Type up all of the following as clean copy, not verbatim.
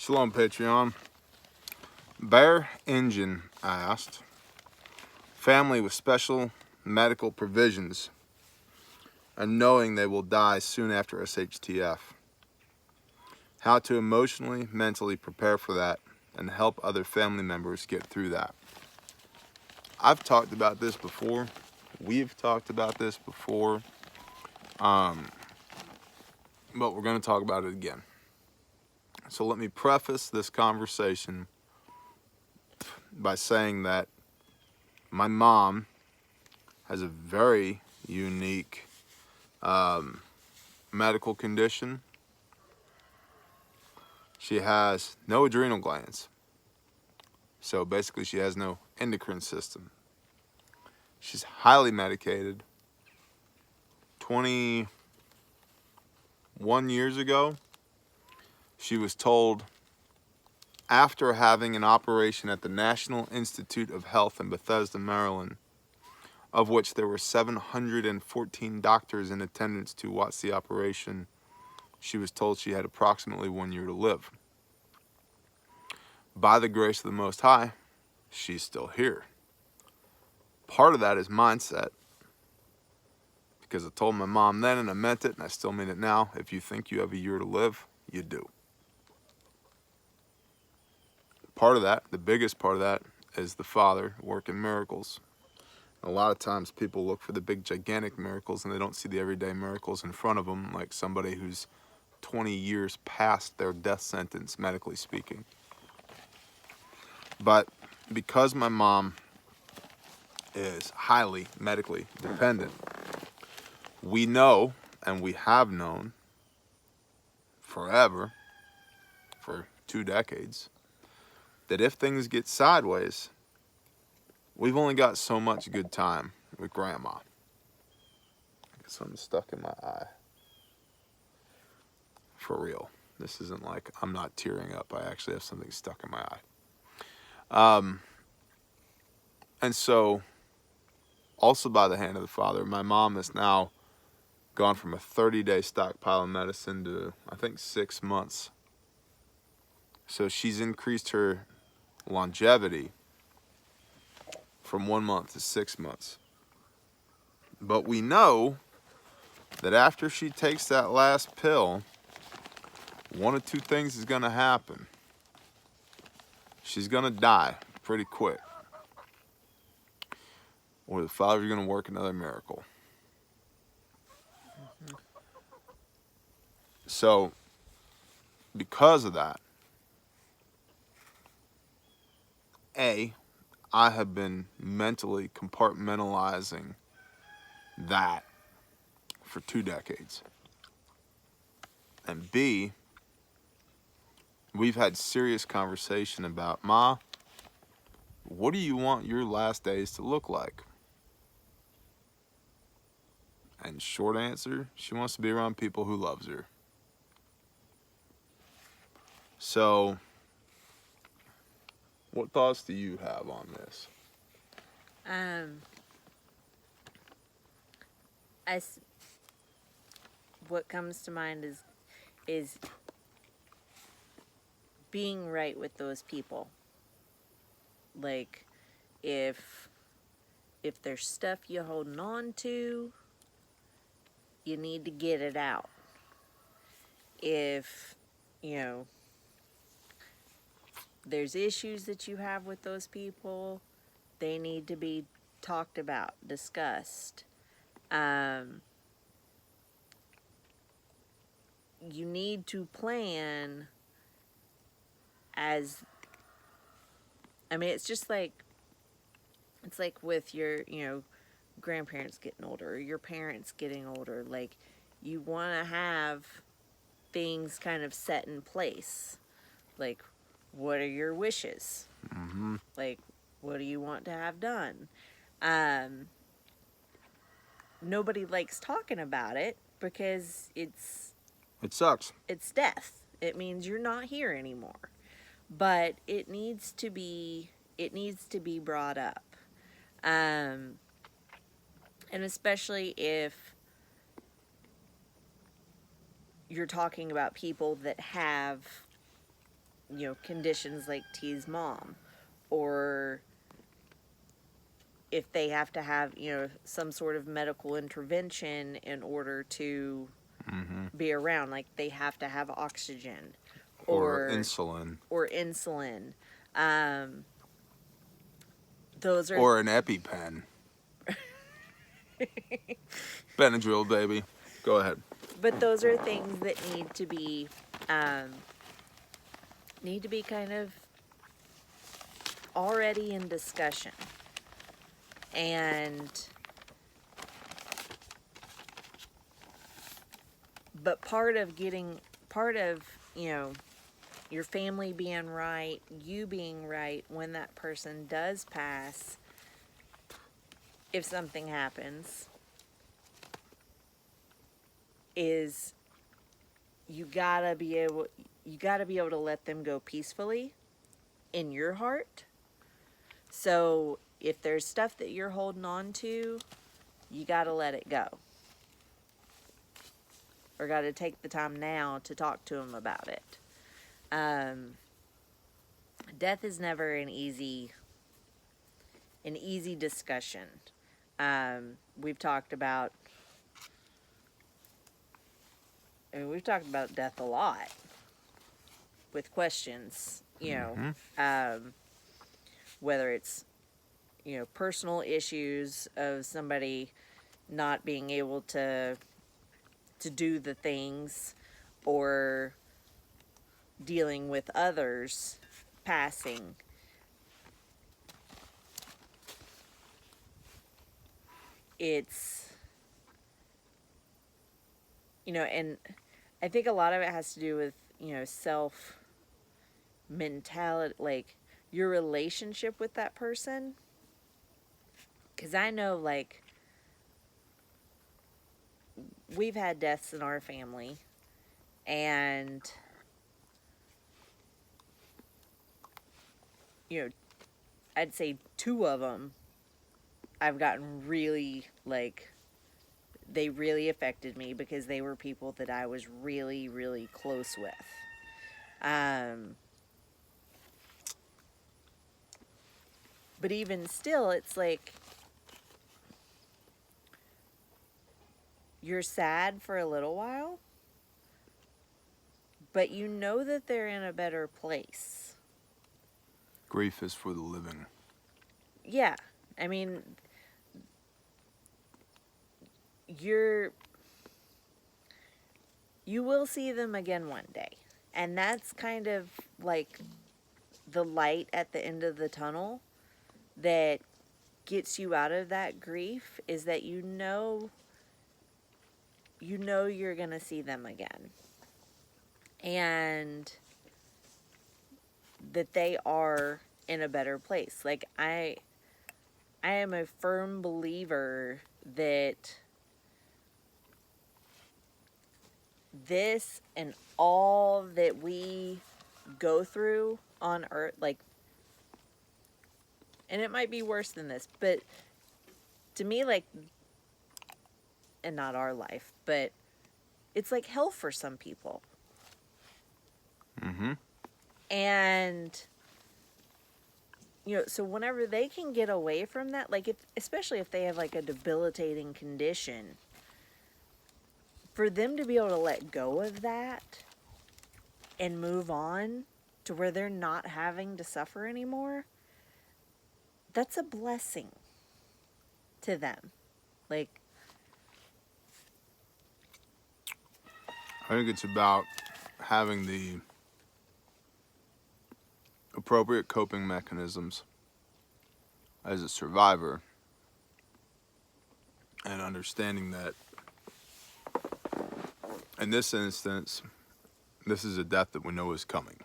Shalom, Patreon. Bear Engine asked, family with special medical provisions and knowing they will die soon after SHTF. How to emotionally, mentally prepare for that and help other family members get through that. I've talked about this before. We've talked about this before. But we're going to talk about it again. So let me preface this conversation by saying that my mom has a very unique medical condition. She has no adrenal glands. So basically she has no endocrine system. She's highly medicated. 21 years ago, she was told, after having an operation at the National Institute of Health in Bethesda, Maryland, of which there were 714 doctors in attendance to watch the operation, she was told she had approximately 1 year to live. By the grace of the Most High, she's still here. Part of that is mindset, because I told my mom then and I meant it and I still mean it now. If you think you have a year to live, you do. Part of that, the biggest part of that, is the Father working miracles. A lot of times people look for the big gigantic miracles and they don't see the everyday miracles in front of them, like somebody who's 20 years past their death sentence, medically speaking. But because my mom is highly medically dependent, we know, and we have known forever, for 2 decades, that if things get sideways, we've only got so much good time with Grandma. I got something stuck in my eye. For real. This isn't like I'm not tearing up. I actually have something stuck in my eye. And so, also by the hand of the Father, my mom has now gone from a 30-day stockpile of medicine to, I think, 6 months. So she's increased her longevity from 1 month to 6 months. But we know that after she takes that last pill, one of two things is going to happen. She's going to die pretty quick, or the Father's going to work another miracle. So, because of that, I have been mentally compartmentalizing that for 2 decades. And B, we've had serious conversation about, Ma, what do you want your last days to look like? And short answer, she wants to be around people who loves her. So, what thoughts do you have on this? What comes to mind is being right with those people. Like, if there's stuff you're holding on to, you need to get it out. If, there's issues that you have with those people, they need to be talked about, discussed. You need to plan it's just like, it's like with your, grandparents getting older, or your parents getting older. Like, you want to have things kind of set in place. Like, what are your wishes? Mm-hmm. Like, what do you want to have done? Nobody likes talking about it because it sucks. It's death. It means you're not here anymore. But it needs to be brought up. And especially if you're talking about people that have conditions like T's mom, or if they have to have, some sort of medical intervention in order to be around, like they have to have oxygen Or or insulin. or insulin. Um, those are Or an EpiPen. Benadryl, baby. Go ahead. but those are things that need to be kind of already in discussion. And but part of, your family being right, you being right when that person does pass, if something happens, is you gotta be able to let them go peacefully in your heart. So if there's stuff that you're holding on to, you gotta let it go, or gotta take the time now to talk to them about it. um, Death is never an easy discussion. We've talked about we've talked about death a lot with questions, whether it's, personal issues of somebody not being able to do the things, or dealing with others passing. It's, and I think a lot of it has to do with, self mentality, like your relationship with that person. Because I know, like, we've had deaths in our family, and, I'd say two of them I've gotten really, like, they really affected me because they were people that I was really, really close with. But even still, it's like you're sad for a little while, but you know that they're in a better place. Grief is for the living. Yeah. I mean, you will see them again one day. And that's kind of like the light at the end of the tunnel that gets you out of that grief, is that you're going to see them again. And that they are in a better place. Like, I am a firm believer that this and all that we go through on earth, like, and it might be worse than this, but to me, like, and not our life, but it's like hell for some people. And, so whenever they can get away from that, like, especially if they have like a debilitating condition, for them to be able to let go of that and move on to where they're not having to suffer anymore, that's a blessing to them. Like, I think it's about having the appropriate coping mechanisms as a survivor, and understanding that in this instance, this is a death that we know is coming.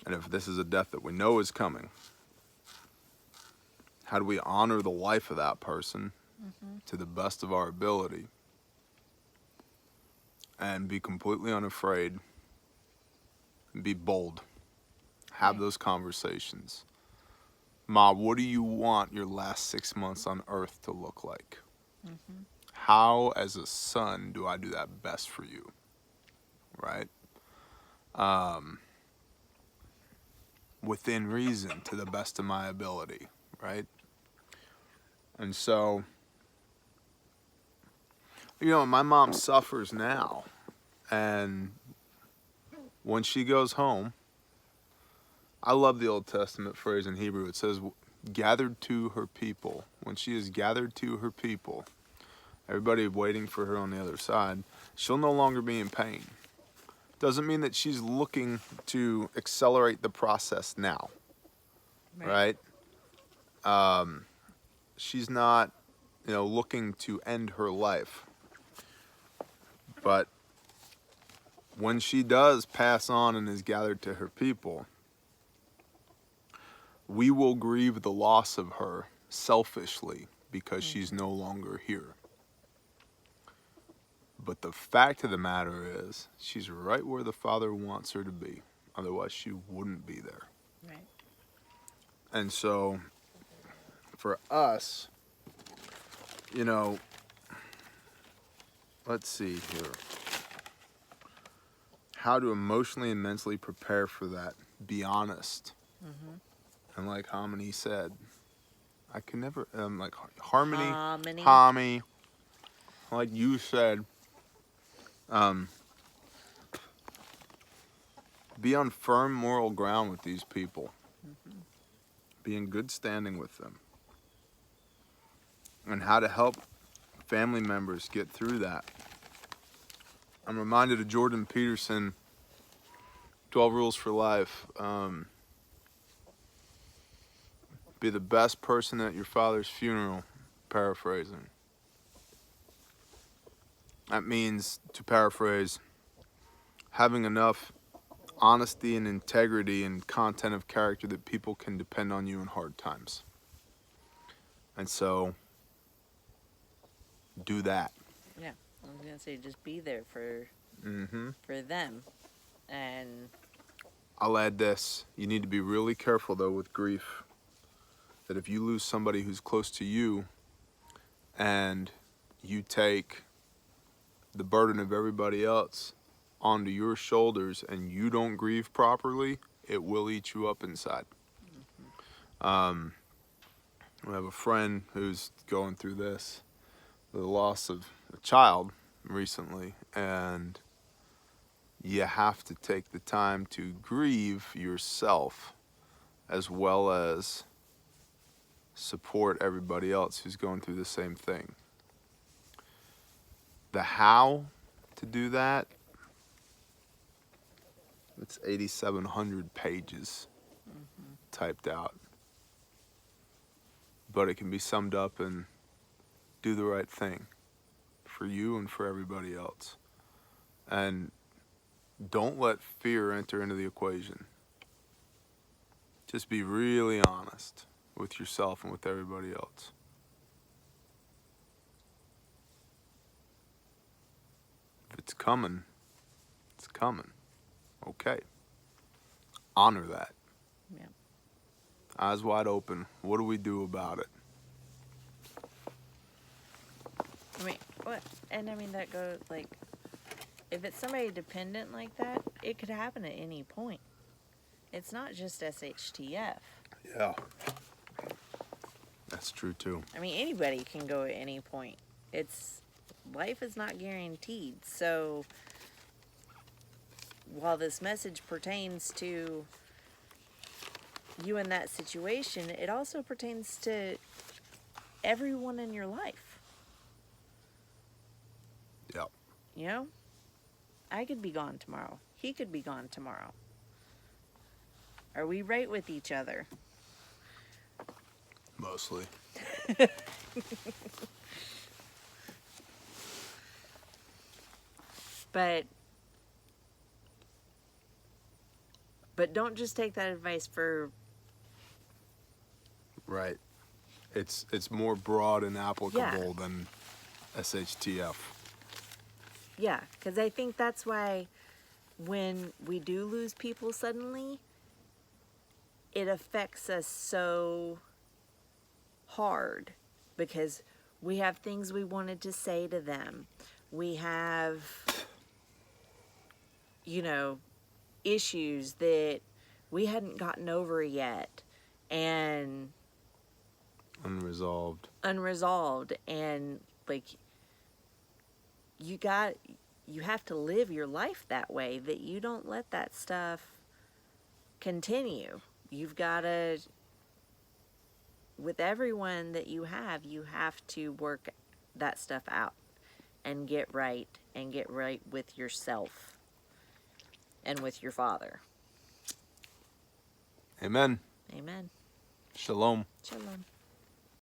And if this is a death that we know is coming, how do we honor the life of that person to the best of our ability and be completely unafraid, be bold, have right. those conversations. Ma, what do you want your last 6 months on earth to look like? How, as a son, do I do that best for you? Right? within reason to the best of my ability, right? And so, you know, my mom suffers now, and when she goes home, I love the Old Testament phrase in Hebrew. It says, gathered to her people. When she is gathered to her people, everybody waiting for her on the other side, she'll no longer be in pain. Doesn't mean that she's looking to accelerate the process now, right? She's not, you know, looking to end her life. But when she does pass on and is gathered to her people, we will grieve the loss of her selfishly because she's no longer here. But the fact of the matter is, she's right where the Father wants her to be. Otherwise, she wouldn't be there. Right. And so, for us, you know, let's see here. How to emotionally and mentally prepare for that. Be honest. And like Hominy said, I can never, like Hommy, like you said, be on firm moral ground with these people. Be in good standing with them. And how to help family members get through that. I'm reminded of Jordan Peterson, 12 Rules for Life. Be the best person at your father's funeral, paraphrasing. That means, to paraphrase, having enough honesty and integrity and content of character that people can depend on you in hard times. And so, do that. Yeah, I was gonna say just be there for them, and I'll add this: you need to be really careful though with grief. That if you lose somebody who's close to you, and you take the burden of everybody else onto your shoulders and you don't grieve properly, it will eat you up inside. I have a friend who's going through this, the loss of a child recently, and you have to take the time to grieve yourself as well as support everybody else who's going through the same thing. The how to do that, it's 8,700 pages typed out. But it can be summed up in do the right thing for you and for everybody else. And don't let fear enter into the equation. Just be really honest with yourself and with everybody else. If it's coming, it's coming. Okay. Honor that. yeah, Eyes wide open. What do we do about it? I mean, what? And I mean that goes like, if it's somebody dependent like that, it could happen at any point. It's not just SHTF. Yeah. That's true too. I mean, anybody can go at any point. Life is not guaranteed. So while this message pertains to you in that situation, it also pertains to everyone in your life. Yep. You know? I could be gone tomorrow. He could be gone tomorrow. Are we right with each other? Mostly. But don't just take that advice for... Right. It's more broad and applicable than SHTF. Yeah, because I think that's why when we do lose people suddenly, it affects us so hard because we have things we wanted to say to them. We have, issues that we hadn't gotten over yet, and Unresolved. and like you have to live your life that way, that you don't let that stuff continue. You've got to, with everyone that you have to work that stuff out and get right with yourself and with your Father. Amen. Amen. Shalom. Shalom.